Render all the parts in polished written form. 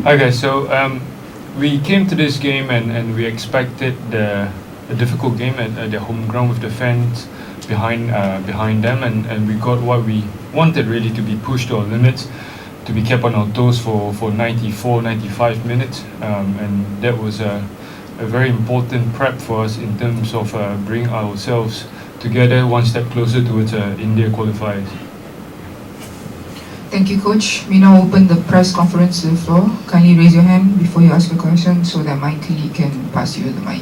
Hi guys, so we came to this game and we expected a difficult game at their home ground with the fans behind them, and we got what we wanted, really, to be pushed to our limits, to be kept on our toes for 94, 95 minutes, and that was a very important prep for us in terms of bringing ourselves together one step closer towards India qualifiers. Thank you, Coach. We now open the press conference to the floor. Kindly raise your hand before you ask a question so that my colleague can pass you the mic.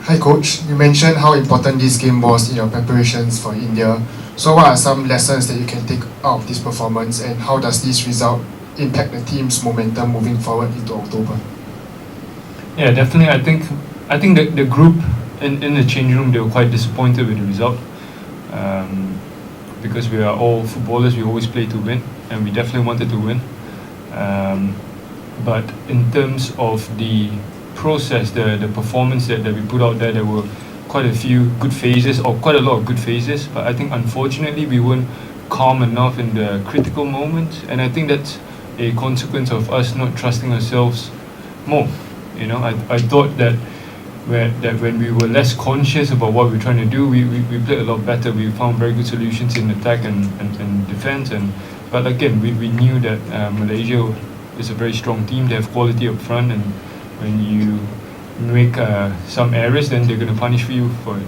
Hi Coach, you mentioned how important this game was in your preparations for India. So what are some lessons that you can take out of this performance, and how does this result impact the team's momentum moving forward into October? Yeah, definitely. I think that the group in the changing room, they were quite disappointed with the result, because we are all footballers. We always play to win, and we definitely wanted to win. But in terms of the process, the performance that we put out there were quite a few good phases, or quite a lot of good phases. But I think unfortunately we weren't calm enough in the critical moments, and I think that's a consequence of us not trusting ourselves more. You know, I thought that when we were less conscious about what we were trying to do, we played a lot better. We found very good solutions in attack and defense. But again, we knew that Malaysia is a very strong team. They have quality up front, and when you make some errors, then they're going to punish you for it.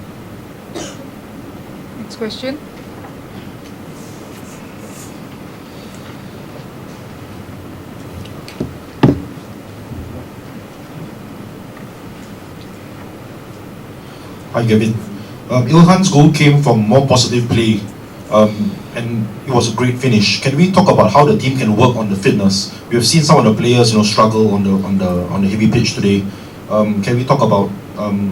Next question. Hi Gavin. Ilhan's goal came from more positive play, and it was a great finish. Can we talk about how the team can work on the fitness? We have seen some of the players, struggle on the heavy pitch today. Can we talk about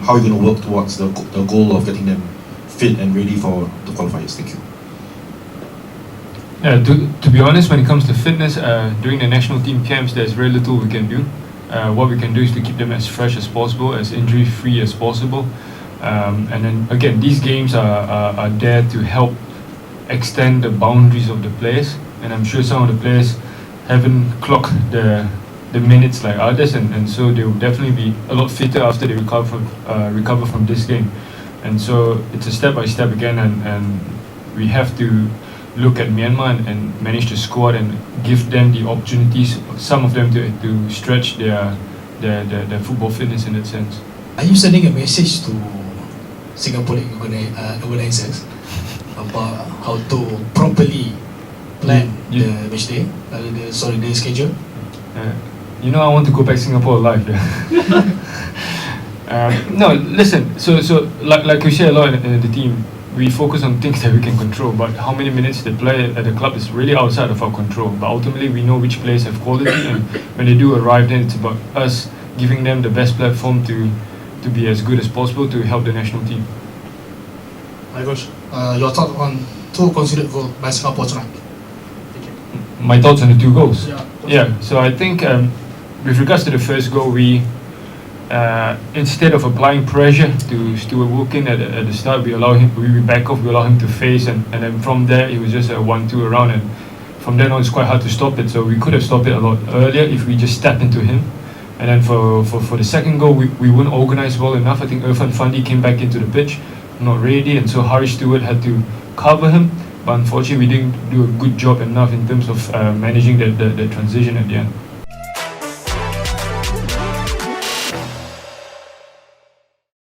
how you're going to work towards the goal of getting them fit and ready for the qualifiers? Thank you. Yeah, to be honest, when it comes to fitness, during the national team camps, there's very little we can do. What we can do is to keep them as fresh as possible, as injury-free as possible. And then again, these games are there to help extend the boundaries of the players, and I'm sure some of the players haven't clocked the minutes like others, and so they will definitely be a lot fitter after they recover from this game. And so it's a step by step again, and we have to look at Myanmar and manage the squad and give them the opportunities, some of them to stretch their football fitness in that sense. Are you sending a message to Singaporean organizers about how to properly plan the match day, the schedule? I want to go back to Singapore alive. No, listen. So like we say a lot in the team, we focus on things that we can control. But how many minutes they play at the club is really outside of our control. But ultimately, we know which players have quality, and when they do arrive, then it's about us giving them the best platform to be as good as possible to help the national team. My coach, your thoughts on two considered goals by Singapore tonight? My thoughts on the two goals? Yeah. So I think with regards to the first goal, we instead of applying pressure to Stuart Wilkin at the start, we back off, we allow him to face, and then from there it was just a 1-2 around, and from then on it's quite hard to stop it. So we could have stopped it a lot earlier if we just stepped into him. And then for the second goal, we weren't organised well enough. I think Irfan Fandi came back into the pitch, not ready, and so Harish Stewart had to cover him. But unfortunately, we didn't do a good job enough in terms of managing the transition at the end.